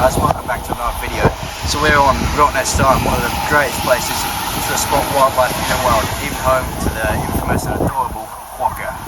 guys, welcome back to another video. So we're on Rottnest Island, one of the greatest places to spot wildlife in the world, even home to the infamous and adorable quokka.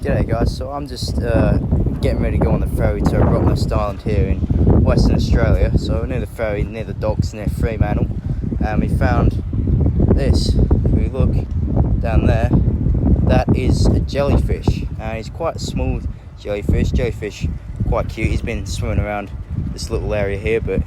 G'day guys, so I'm just getting ready to go on the ferry to Rottnest Island here in Western Australia. So we're near the ferry, near the docks, near Fremantle, and we found this. If we look down there, that is a jellyfish, and he's quite a small jellyfish. Jellyfish, quite cute. He's been swimming around this little area here, but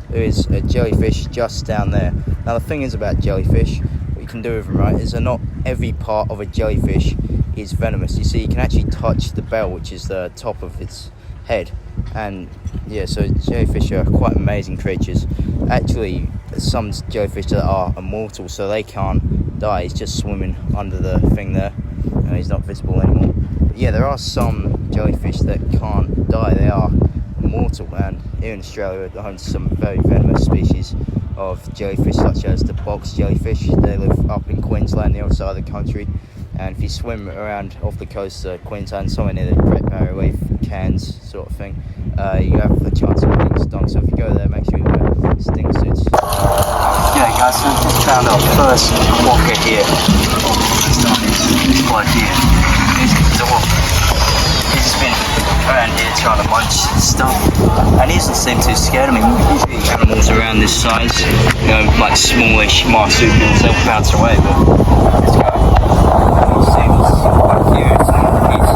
there is a jellyfish just down there. Now the thing is about jellyfish, what you can do with them, right, is that not every part of a jellyfish is venomous. You see, you can actually touch the bell, which is the top of its head, and yeah, so jellyfish are quite amazing creatures. Actually, some jellyfish that are immortal, so they can't die. He's just swimming under the thing there, and he's not visible anymore. But yeah, there are some jellyfish that can't die. They are immortal, and here in Australia we're home to some very venomous species of jellyfish, such as the box jellyfish. They live up in Queensland, the other side of the country. And if you swim around off the coast of Queensland, somewhere near the Great Barrier Reef, Cairns sort of thing, you have a chance of being stung. So if you go there, make sure you wear sting suits. Yeah guys, so we've just found our first quokka here. This bloke here. He's a dog. He's just been around here trying to munch stuff, and he doesn't seem too scared. I mean, usually animals around this size, you know, like smallish marsupials, they'll bounce away, but this guy, he seems quite cute, and he's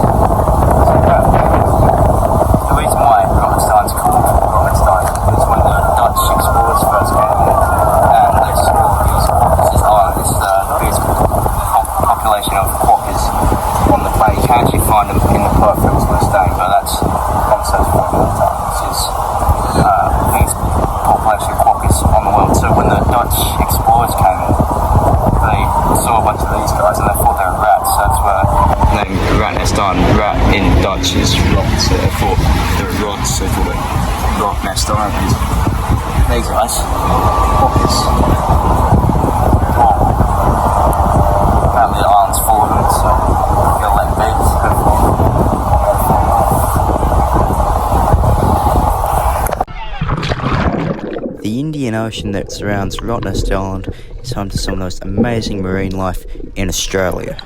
the reason why Rottest Island's called Rottest Island is when the Dutch explorers first came here, and they saw this island, this biggest population of quokkas on the planet. You can actually find them in the Perth Hills where they're staying, but that's concept for another time. This is the biggest population of quokkas on the world. So when the Dutch explorers came in, they saw a bunch of these guys and they thought they were rats. So that's where the name Rottnest Island, rat in Dutch is rot, so they thought they were rods, so they called it Rottnest Island. These guys, quokkas. Apparently the island's full of them, so we're gonna let them be. The Indian Ocean that surrounds Rottnest Island is home to some of the most amazing marine life in Australia.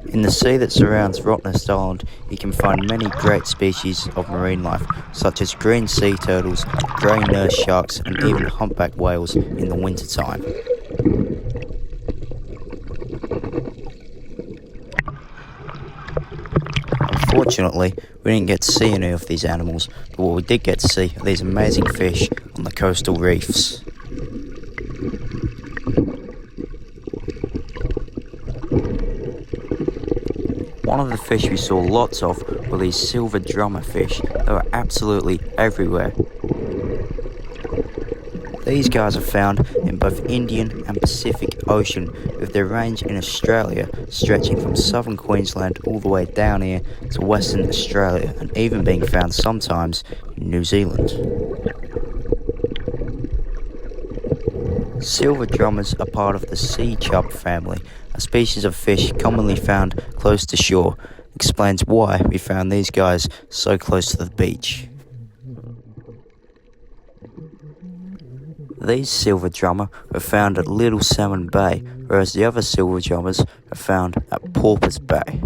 In the sea that surrounds Rottnest Island, you can find many great species of marine life, such as green sea turtles, grey nurse sharks, and even humpback whales in the wintertime. Unfortunately, we didn't get to see any of these animals, but what we did get to see are these amazing fish on the coastal reefs. One of the fish we saw lots of were these silver drummer fish. They were absolutely everywhere. These guys are found in both Indian and Pacific Ocean, with their range in Australia stretching from southern Queensland all the way down here to Western Australia, and even being found sometimes in New Zealand. Silver drummers are part of the sea chub family, a species of fish commonly found close to shore. Explains why we found these guys so close to the beach. These silver drummer are found at Little Salmon Bay, whereas the other silver drummers are found at Porpoise Bay.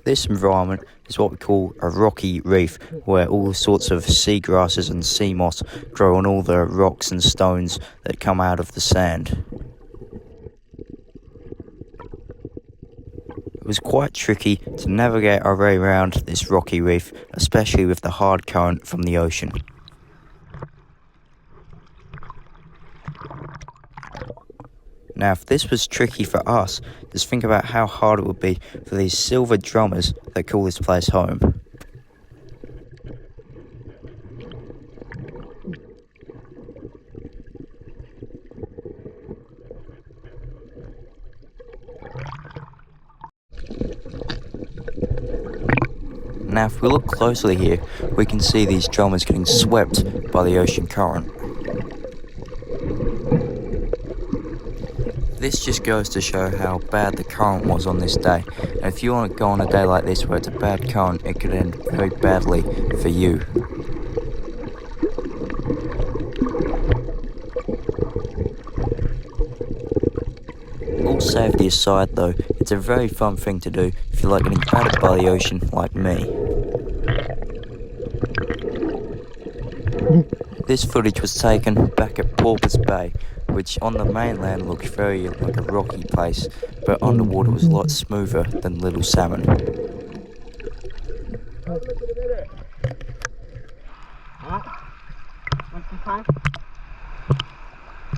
This environment is what we call a rocky reef, where all sorts of sea grasses and sea moss grow on all the rocks and stones that come out of the sand. It was quite tricky to navigate our way around this rocky reef, especially with the hard current from the ocean. Now, if this was tricky for us, just think about how hard it would be for these silver drummers that call this place home. Now, if we look closely here, we can see these drummers getting swept by the ocean current. This just goes to show how bad the current was on this day, and if you want to go on a day like this where it's a bad current, it could end very badly for you. All safety aside though, it's a very fun thing to do if you like getting battered by the ocean like me. This footage was taken back at Porpoise Bay, which on the mainland looked very like a rocky place, but underwater was a lot smoother than Little Salmon.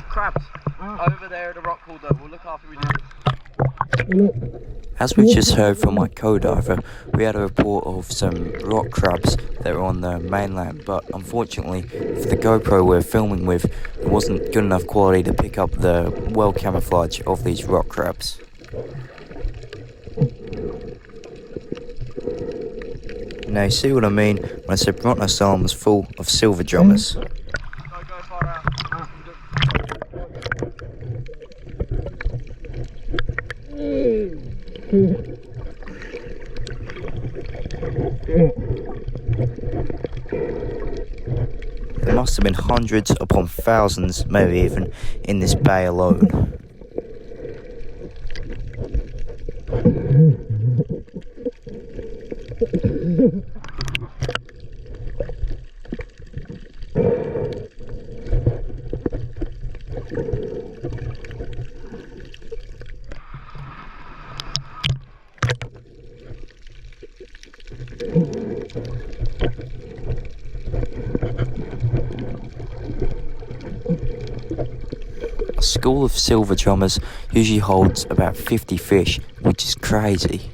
Crabs over there at the rock pool though, we'll look after we do. As we just heard from my co-diver, we had a report of some rock crabs that were on the mainland, but unfortunately for the GoPro we're filming with, it wasn't good enough quality to pick up the well camouflage of these rock crabs. Now you see what I mean when I said Rottnest Island was full of silver drummers. Go far out. There must have been hundreds upon thousands, maybe even, in this bay alone. A school of silver drummers usually holds about 50 fish, which is crazy.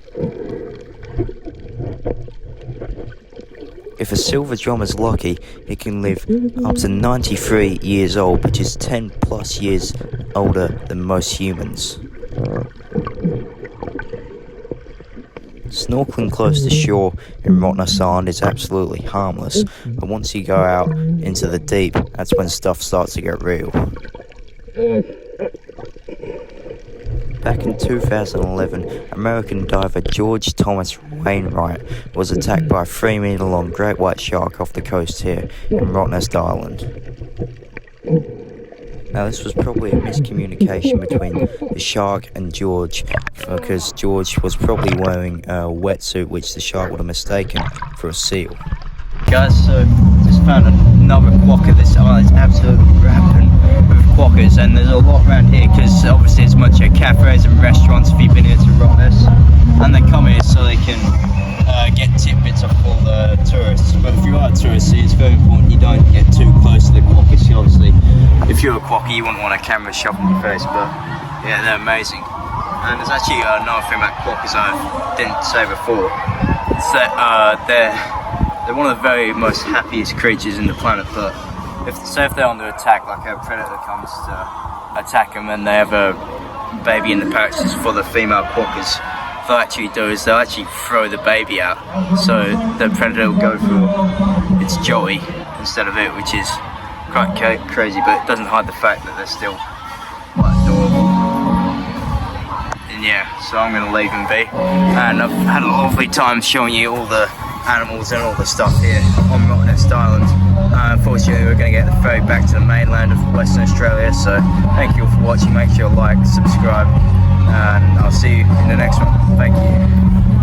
If a silver drummer's lucky, it can live up to 93 years old, which is 10 plus years older than most humans. Snorkeling close to shore in Rottnest Island is absolutely harmless, but once you go out into the deep, that's when stuff starts to get real. Back in 2011, American diver George Thomas Wainwright was attacked by a 3-metre-long great white shark off the coast here in Rottnest Island. Now this was probably a miscommunication between the shark and George, because George was probably wearing a wetsuit which the shark would have mistaken for a seal. Guys, so just found another quokka. This island is absolutely rampant with quokkas, and there's a lot around here because obviously there's much cafes and restaurants if you've been here to Rottnest, and they come here so they can get tidbits off all the tourists. But if you are a tourist, it's very important you don't get too close to the quokkas. Obviously, if you're a quokka, you wouldn't want a camera shoved in your face, but yeah, they're amazing. And there's actually another thing about quokkas I didn't say before. It's that they're one of the very most happiest creatures in the planet, but if they're under attack, like a predator comes to attack them and they have a baby in the pouches for the female quokkas, what they'll actually do is they'll actually throw the baby out, so the predator will go for its joey instead of it, which is quite crazy, but it doesn't hide the fact that they're still quite adorable. And yeah, so I'm going to leave them be, and I've had a lovely time showing you all the animals and all the stuff here on Rottnest Island. Unfortunately, we're going to get the ferry back to the mainland of Western Australia, so thank you all for watching. Make sure you like, subscribe, and I'll see you in the next one. Thank you.